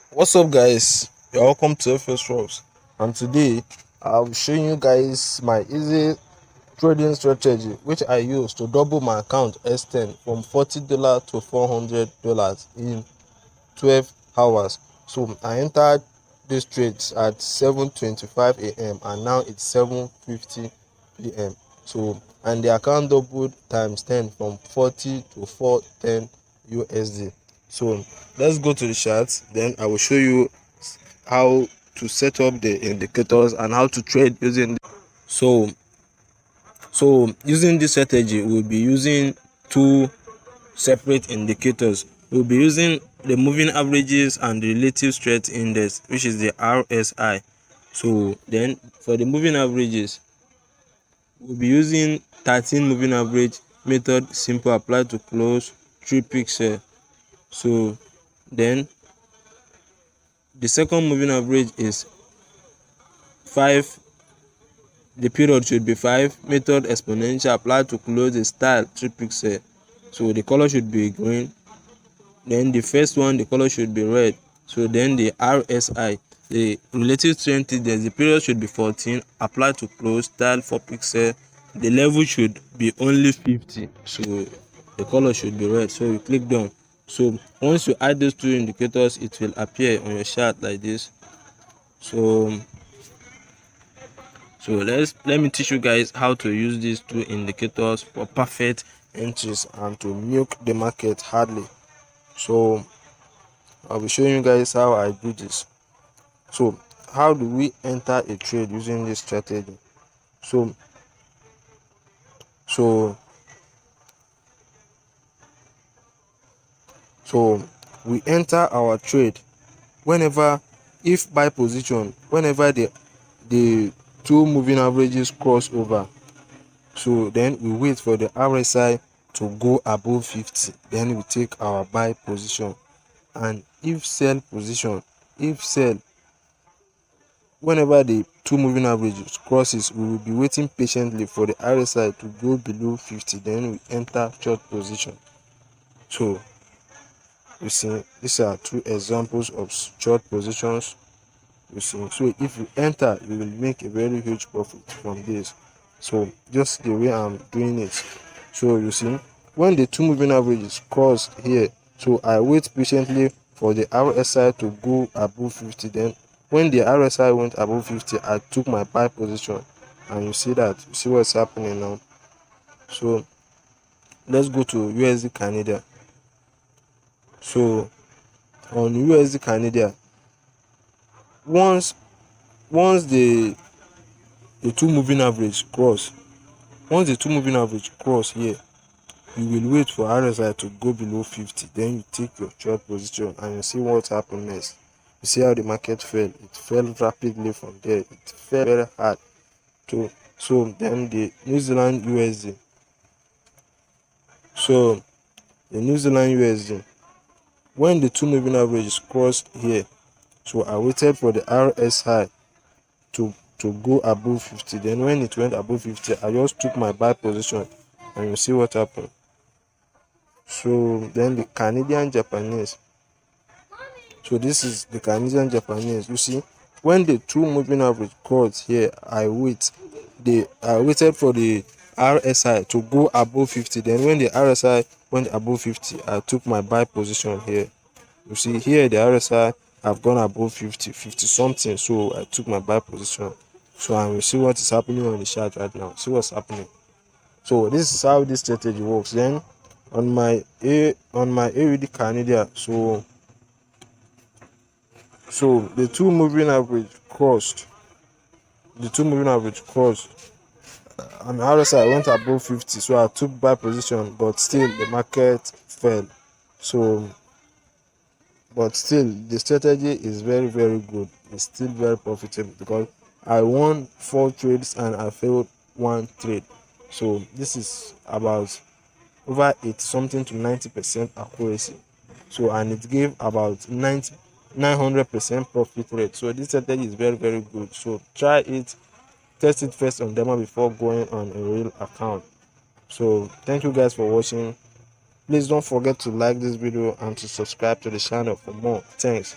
What's up, guys? You're welcome to Forex, and today I'll be showing you guys my easy trading strategy which I use to double my account S10 from $40 to $400 in 12 hours. So I entered these trades at 7:25 a.m. and now it's 7:50 p.m. So and the account doubled times 10 from 40 to 410 USD. So let's go to the chart, then I will show you how to set up the indicators and how to trade using so using this strategy we'll be using two separate indicators. We'll be using the moving averages and the relative strength index, which is the RSI. So then for the moving averages, we'll be using 13 moving average method, simple, apply to close, 3 pixel. So then the second moving average is 5. The period should be 5, method exponential, apply to close, the style 3 pixel. So the color should be green. Then the first one, the color should be red. So then the RSI, the relative strength index, the period should be 14, apply to close, style 4 pixel, the level should be only 50. So the color should be red. So you click done. So once you add those two indicators, it will appear on your chart like this. So let me teach you guys how to use these two indicators for perfect entries and to milk the market hardly. So I'll be showing you guys how I do this. So how do we enter a trade using this strategy? So we enter our trade whenever, if buy position, whenever the two moving averages cross over. So then we wait for the RSI to go above 50, then we take our buy position. And if sell position, whenever the two moving averages crosses, we will be waiting patiently for the RSI to go below 50, then we enter short position. So you see, these are two examples of short positions. You see, so if you enter, you will make a very huge profit from this. So just the way I'm doing it. So you see, when the two moving averages cross here, so I wait patiently for the RSI to go above 50. Then when the RSI went above 50, I took my buy position, and you see what's happening now. So let's go to USD Canada. So on USD Canada, once the two moving average cross, here, you will wait for RSI to go below 50, then you take your short position and you see what happened next. You see how the market fell. It fell rapidly from there. It fell very hard. So then the New Zealand USD. So the New Zealand USD, when the two moving averages crossed here, so I waited for the RSI to go above 50. Then when it went above 50, I just took my buy position, and you see what happened. So then the Canadian Japanese. So this is the Canadian Japanese. You see, when the two moving average crossed here, I waited for the RSI to go above 50. Then when the RSI went above 50, I took my buy position here. You see here the RSI have gone above 50 something, so I took my buy position. So I will see what is happening on the chart right now. See what's happening. So this is how this strategy works. Then on my AUD Canada, so the two moving average crossed. And RSI went above 50, so I took buy position, but still the market fell. So but still the strategy is very, very good. It's still very profitable because I won 4 trades and I failed 1 trade. So this is about over 80 something to 90% accuracy. So and it gave about 900% profit rate. So this strategy is very, very good. So try it, test it first on demo before going on a real account. So thank you guys for watching. Please don't forget to like this video and to subscribe to the channel for more. Thanks.